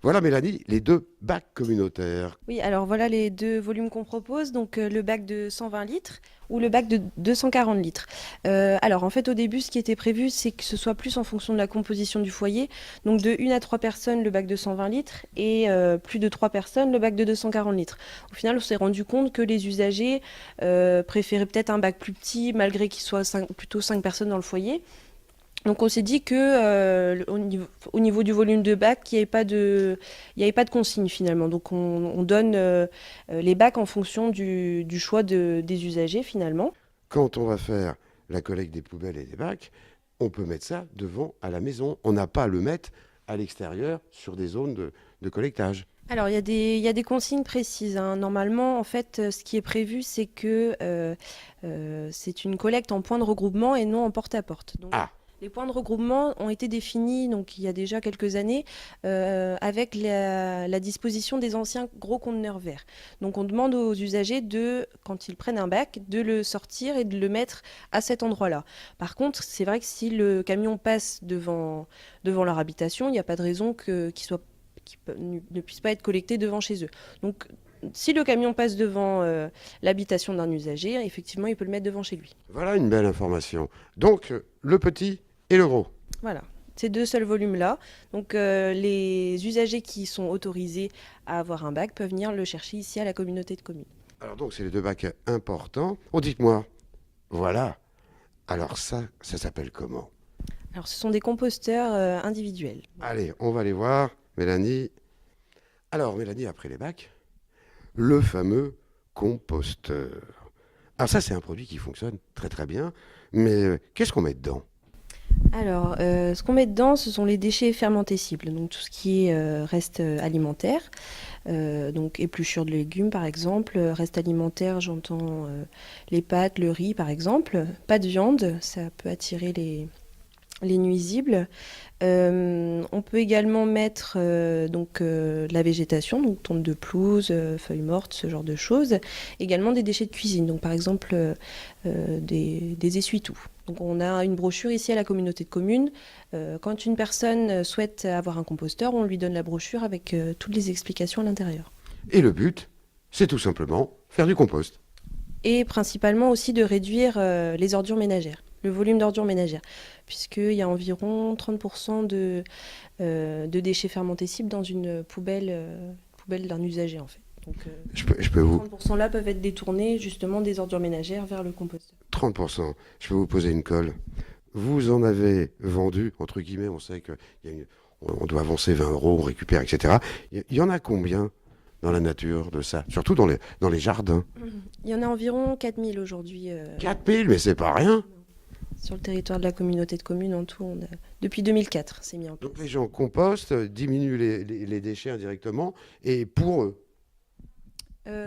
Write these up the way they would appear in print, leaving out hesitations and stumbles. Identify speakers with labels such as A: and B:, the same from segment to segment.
A: Voilà Mélanie, les deux bacs communautaires.
B: Oui, alors voilà les deux volumes qu'on propose, donc le bac de 120 litres ou le bac de 240 litres. Alors en fait au début ce qui était prévu c'est que ce soit plus en fonction de la composition du foyer, donc de 1 à 3 personnes le bac de 120 litres et plus de 3 personnes le bac de 240 litres. Au final on s'est rendu compte que les usagers préféraient peut-être un bac plus petit malgré qu'il soit plutôt 5 personnes dans le foyer. Donc on s'est dit que au niveau du volume de bac, il n'y avait pas de consigne finalement. Donc on donne les bacs en fonction du choix des usagers finalement.
A: Quand on va faire la collecte des poubelles et des bacs, on peut mettre ça devant à la maison. On n'a pas à le mettre à l'extérieur sur des zones de collectage.
B: Alors il y a des consignes précises, hein. Normalement, en fait, ce qui est prévu, c'est que c'est une collecte en point de regroupement et non en porte-à-porte. Donc
A: Ah,
B: les points de regroupement ont été définis donc, il y a déjà quelques années avec la disposition des anciens gros conteneurs verts. Donc on demande aux usagers quand ils prennent un bac, de le sortir et de le mettre à cet endroit-là. Par contre, c'est vrai que si le camion passe devant leur habitation, il n'y a pas de raison qu'il ne puisse pas être collecté devant chez eux. Donc si le camion passe devant l'habitation d'un usager, effectivement, il peut le mettre devant chez lui.
A: voilà une belle information. Donc, le petit et le gros.
B: Voilà, ces deux seuls volumes-là. Donc les usagers qui sont autorisés à avoir un bac peuvent venir le chercher ici à la communauté de communes.
A: Alors donc, c'est les deux bacs importants. Oh, dites-moi, voilà. Alors ça s'appelle comment?
B: Alors ce sont des composteurs individuels.
A: Allez, on va les voir, Mélanie. Alors, Mélanie, après les bacs, le fameux composteur. Alors ça, c'est un produit qui fonctionne très très bien, mais qu'est-ce qu'on met dedans?
B: Alors, ce qu'on met dedans, ce sont les déchets fermentescibles, donc tout ce qui est reste alimentaire, donc épluchures de légumes par exemple, reste alimentaire, j'entends les pâtes, le riz par exemple, pas de viande, ça peut attirer les nuisibles. On peut également mettre de la végétation, donc tonte de pelouse, feuilles mortes, ce genre de choses. Également des déchets de cuisine, donc par exemple des essuie-tout. Donc on a une brochure ici à la communauté de communes. Quand une personne souhaite avoir un composteur, on lui donne la brochure avec toutes les explications à l'intérieur.
A: Et le but, c'est tout simplement faire du compost.
B: Et principalement aussi de réduire les ordures ménagères, le volume d'ordures ménagères, puisqu'il y a environ 30% de déchets fermentescibles dans une poubelle d'un usager en fait. Donc
A: Je peux
B: ces
A: vous...
B: 30% là peuvent être détournés justement des ordures ménagères vers le composteur.
A: 30%, je peux vous poser une colle. Vous en avez vendu, entre guillemets, on sait qu'on doit avancer 20 euros, on récupère, etc. Il y en a combien dans la nature de ça? Surtout dans les jardins.
B: Il y en a environ 4000 aujourd'hui
A: 4000, mais c'est pas rien.
B: sur le territoire de la communauté de communes en tout. Depuis 2004, c'est mis en
A: Donc
B: place.
A: les gens compostent, diminuent les déchets indirectement, et pour eux,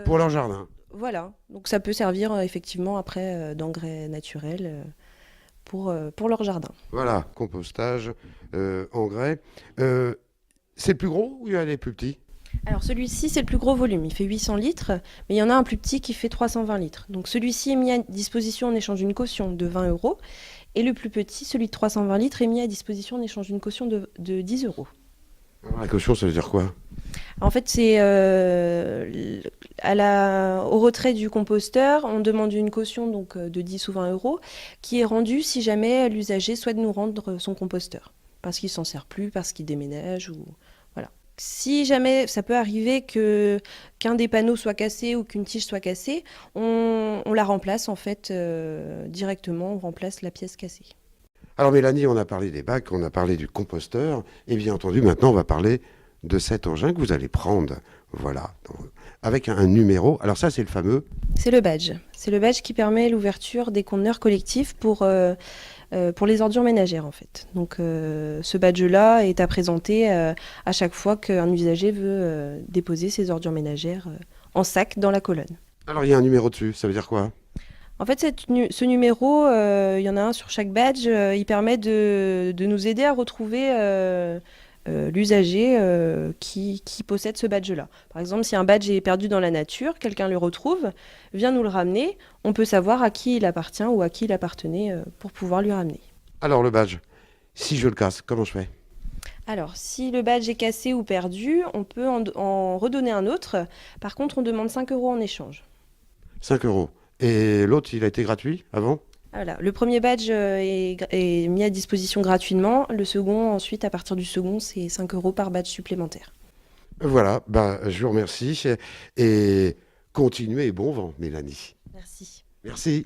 A: pour leur
B: Euh,
A: jardin.
B: voilà, donc ça peut servir effectivement après d'engrais naturels pour leur jardin.
A: Voilà, compostage, engrais. Euh, c'est le plus gros ou il y a les plus petits?
B: Alors celui-ci, c'est le plus gros volume, il fait 800 litres, mais il y en a un plus petit qui fait 320 litres. Donc celui-ci est mis à disposition en échange d'une caution de 20 euros, et le plus petit, celui de 320 litres, est mis à disposition en échange d'une caution de 10 euros.
A: Alors, la caution, ça veut dire quoi?
B: En fait, c'est au retrait du composteur, on demande une caution donc de 10 ou 20 euros, qui est rendue si jamais l'usager souhaite nous rendre son composteur, parce qu'il s'en sert plus, parce qu'il déménage ou voilà. Si jamais ça peut arriver qu'un des panneaux soit cassé ou qu'une tige soit cassée, on la remplace en fait directement, on remplace la pièce cassée.
A: Alors Mélanie, on a parlé des bacs, on a parlé du composteur, et bien entendu, maintenant, on va parler de cet engin que vous allez prendre. Voilà, avec un numéro. Alors ça, c'est le fameux.
B: C'est le badge. C'est le badge qui permet l'ouverture des conteneurs collectifs pour les ordures ménagères en fait. Donc ce badge-là est à présenter à chaque fois qu'un usager veut déposer ses ordures ménagères en sac dans la colonne.
A: Alors il y a un numéro dessus, ça veut dire quoi?
B: En fait, ce numéro, il y en a un sur chaque badge, il permet de nous aider à retrouver l'usager qui possède ce badge-là. Par exemple, si un badge est perdu dans la nature, quelqu'un le retrouve, vient nous le ramener, on peut savoir à qui il appartient ou à qui il appartenait pour pouvoir lui ramener.
A: Alors le badge, si je le casse, comment je fais?
B: Alors, si le badge est cassé ou perdu, on peut en redonner un autre. Par contre, on demande 5 euros en échange.
A: 5 euros. Et l'autre, il a été gratuit avant?
B: Voilà. Le premier badge est mis à disposition gratuitement. Le second, ensuite, à partir du second, c'est 5 euros par badge supplémentaire.
A: Voilà, bah, je vous remercie et continuez et bon vent, Mélanie.
B: Merci.
A: Merci.